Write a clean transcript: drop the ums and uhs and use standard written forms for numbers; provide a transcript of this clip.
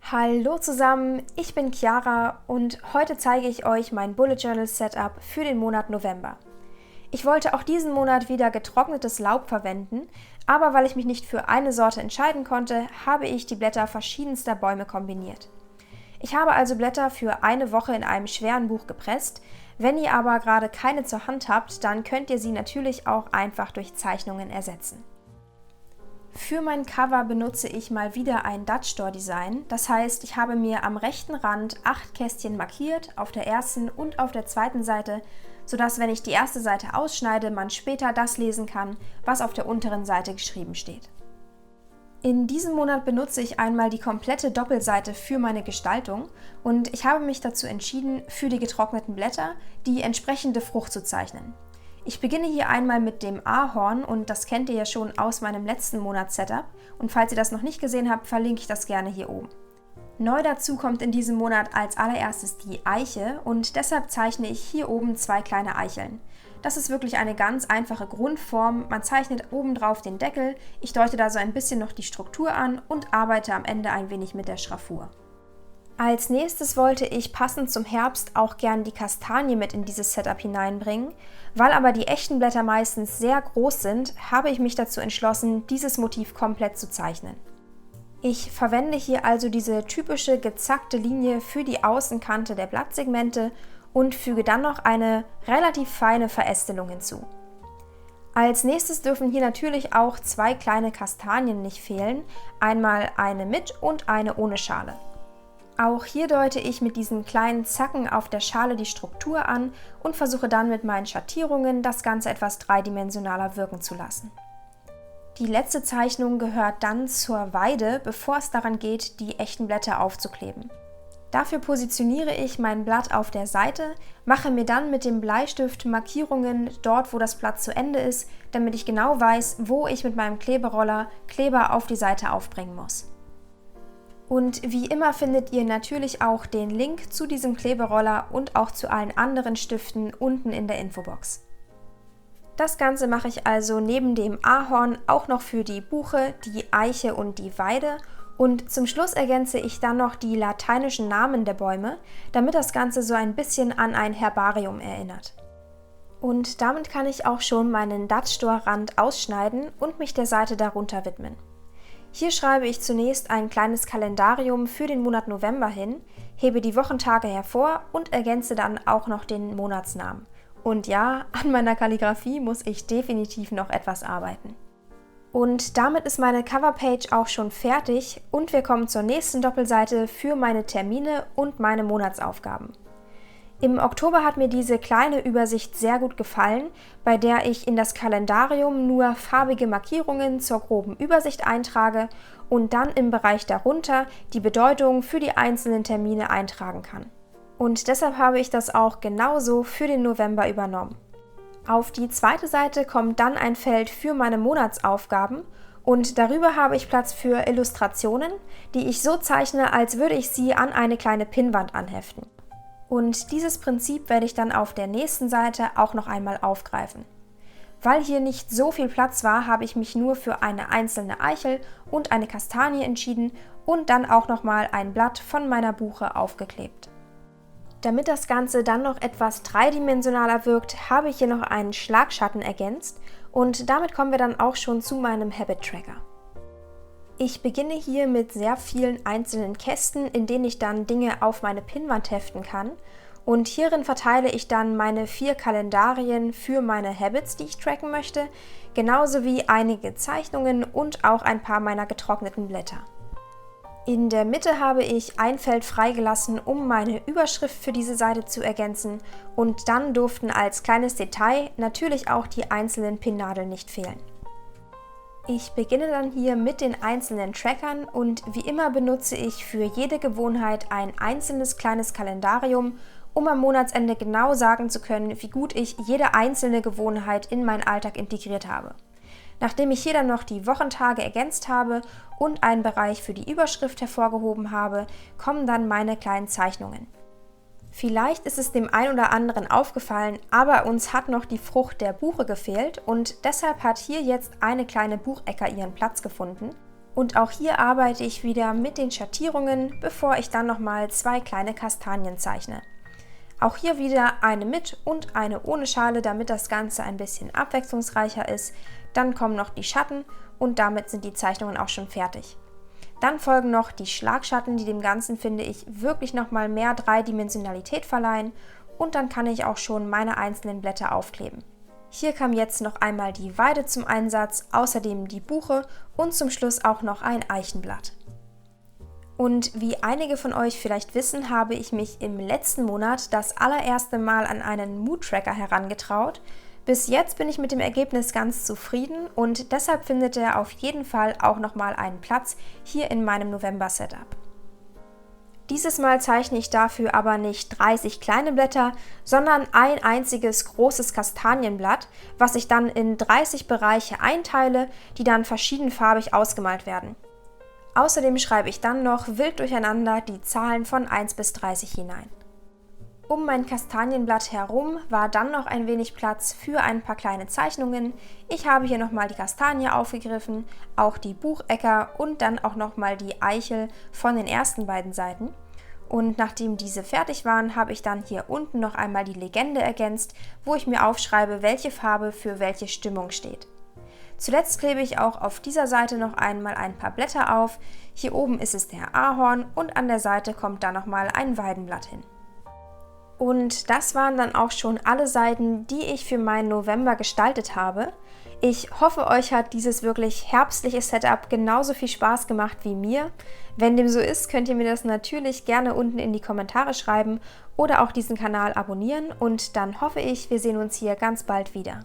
Hallo zusammen, ich bin Chiara und heute zeige ich euch mein Bullet Journal Setup für den Monat November. Ich wollte auch diesen Monat wieder getrocknetes Laub verwenden, aber weil ich mich nicht für eine Sorte entscheiden konnte, habe ich die Blätter verschiedenster Bäume kombiniert. Ich habe also Blätter für eine Woche in einem schweren Buch gepresst. Wenn ihr aber gerade keine zur Hand habt, dann könnt ihr sie natürlich auch einfach durch Zeichnungen ersetzen. Für mein Cover benutze ich mal wieder ein Dutch Door Design, das heißt, ich habe mir am rechten Rand 8 Kästchen markiert, auf der ersten und auf der zweiten Seite, sodass, wenn ich die erste Seite ausschneide, man später das lesen kann, was auf der unteren Seite geschrieben steht. In diesem Monat benutze ich einmal die komplette Doppelseite für meine Gestaltung und ich habe mich dazu entschieden, für die getrockneten Blätter die entsprechende Frucht zu zeichnen. Ich beginne hier einmal mit dem Ahorn und das kennt ihr ja schon aus meinem letzten Monats-Setup und falls ihr das noch nicht gesehen habt, verlinke ich das gerne hier oben. Neu dazu kommt in diesem Monat als allererstes die Eiche und deshalb zeichne ich hier oben 2 kleine Eicheln. Das ist wirklich eine ganz einfache Grundform, man zeichnet obendrauf den Deckel, ich deute da so ein bisschen noch die Struktur an und arbeite am Ende ein wenig mit der Schraffur. Als nächstes wollte ich passend zum Herbst auch gern die Kastanie mit in dieses Setup hineinbringen. Weil aber die echten Blätter meistens sehr groß sind, habe ich mich dazu entschlossen, dieses Motiv komplett zu zeichnen. Ich verwende hier also diese typische gezackte Linie für die Außenkante der Blattsegmente und füge dann noch eine relativ feine Verästelung hinzu. Als nächstes dürfen hier natürlich auch 2 kleine Kastanien nicht fehlen, einmal eine mit und eine ohne Schale. Auch hier deute ich mit diesen kleinen Zacken auf der Schale die Struktur an und versuche dann mit meinen Schattierungen das Ganze etwas dreidimensionaler wirken zu lassen. Die letzte Zeichnung gehört dann zur Weide, bevor es daran geht, die echten Blätter aufzukleben. Dafür positioniere ich mein Blatt auf der Seite, mache mir dann mit dem Bleistift Markierungen dort, wo das Blatt zu Ende ist, damit ich genau weiß, wo ich mit meinem Kleberoller Kleber auf die Seite aufbringen muss. Und wie immer findet ihr natürlich auch den Link zu diesem Kleberoller und auch zu allen anderen Stiften unten in der Infobox. Das Ganze mache ich also neben dem Ahorn auch noch für die Buche, die Eiche und die Weide und zum Schluss ergänze ich dann noch die lateinischen Namen der Bäume, damit das Ganze so ein bisschen an ein Herbarium erinnert. Und damit kann ich auch schon meinen Dutch Door Rand ausschneiden und mich der Seite darunter widmen. Hier schreibe ich zunächst ein kleines Kalendarium für den Monat November hin, hebe die Wochentage hervor und ergänze dann auch noch den Monatsnamen. Und ja, an meiner Kalligrafie muss ich definitiv noch etwas arbeiten. Und damit ist meine Coverpage auch schon fertig und wir kommen zur nächsten Doppelseite für meine Termine und meine Monatsaufgaben. Im Oktober hat mir diese kleine Übersicht sehr gut gefallen, bei der ich in das Kalendarium nur farbige Markierungen zur groben Übersicht eintrage und dann im Bereich darunter die Bedeutung für die einzelnen Termine eintragen kann. Und deshalb habe ich das auch genauso für den November übernommen. Auf die zweite Seite kommt dann ein Feld für meine Monatsaufgaben und darüber habe ich Platz für Illustrationen, die ich so zeichne, als würde ich sie an eine kleine Pinnwand anheften. Und dieses Prinzip werde ich dann auf der nächsten Seite auch noch einmal aufgreifen. Weil hier nicht so viel Platz war, habe ich mich nur für eine einzelne Eichel und eine Kastanie entschieden und dann auch nochmal ein Blatt von meiner Buche aufgeklebt. Damit das Ganze dann noch etwas dreidimensionaler wirkt, habe ich hier noch einen Schlagschatten ergänzt und damit kommen wir dann auch schon zu meinem Habit Tracker. Ich beginne hier mit sehr vielen einzelnen Kästen, in denen ich dann Dinge auf meine Pinnwand heften kann und hierin verteile ich dann meine 4 Kalendarien für meine Habits, die ich tracken möchte, genauso wie einige Zeichnungen und auch ein paar meiner getrockneten Blätter. In der Mitte habe ich ein Feld freigelassen, um meine Überschrift für diese Seite zu ergänzen und dann durften als kleines Detail natürlich auch die einzelnen Pinnnadeln nicht fehlen. Ich beginne dann hier mit den einzelnen Trackern und wie immer benutze ich für jede Gewohnheit ein einzelnes kleines Kalendarium, um am Monatsende genau sagen zu können, wie gut ich jede einzelne Gewohnheit in meinen Alltag integriert habe. Nachdem ich hier dann noch die Wochentage ergänzt habe und einen Bereich für die Überschrift hervorgehoben habe, kommen dann meine kleinen Zeichnungen. Vielleicht ist es dem einen oder anderen aufgefallen, aber uns hat noch die Frucht der Buche gefehlt und deshalb hat hier jetzt eine kleine Buchecker ihren Platz gefunden. Und auch hier arbeite ich wieder mit den Schattierungen, bevor ich dann nochmal 2 kleine Kastanien zeichne. Auch hier wieder eine mit und eine ohne Schale, damit das Ganze ein bisschen abwechslungsreicher ist. Dann kommen noch die Schatten und damit sind die Zeichnungen auch schon fertig. Dann folgen noch die Schlagschatten, die dem Ganzen, finde ich, wirklich nochmal mehr Dreidimensionalität verleihen. Und dann kann ich auch schon meine einzelnen Blätter aufkleben. Hier kam jetzt noch einmal die Weide zum Einsatz, außerdem die Buche und zum Schluss auch noch ein Eichenblatt. Und wie einige von euch vielleicht wissen, habe ich mich im letzten Monat das allererste Mal an einen Mood-Tracker herangetraut. Bis jetzt bin ich mit dem Ergebnis ganz zufrieden und deshalb findet er auf jeden Fall auch nochmal einen Platz hier in meinem November-Setup. Dieses Mal zeichne ich dafür aber nicht 30 kleine Blätter, sondern ein einziges großes Kastanienblatt, was ich dann in 30 Bereiche einteile, die dann verschiedenfarbig ausgemalt werden. Außerdem schreibe ich dann noch wild durcheinander die Zahlen von 1 bis 30 hinein. Um mein Kastanienblatt herum war dann noch ein wenig Platz für ein paar kleine Zeichnungen. Ich habe hier nochmal die Kastanie aufgegriffen, auch die Buchecker und dann auch nochmal die Eichel von den ersten beiden Seiten. Und nachdem diese fertig waren, habe ich dann hier unten noch einmal die Legende ergänzt, wo ich mir aufschreibe, welche Farbe für welche Stimmung steht. Zuletzt klebe ich auch auf dieser Seite noch einmal ein paar Blätter auf. Hier oben ist es der Ahorn und an der Seite kommt dann nochmal ein Weidenblatt hin. Und das waren dann auch schon alle Seiten, die ich für meinen November gestaltet habe. Ich hoffe, euch hat dieses wirklich herbstliche Setup genauso viel Spaß gemacht wie mir. Wenn dem so ist, könnt ihr mir das natürlich gerne unten in die Kommentare schreiben oder auch diesen Kanal abonnieren und dann hoffe ich, wir sehen uns hier ganz bald wieder.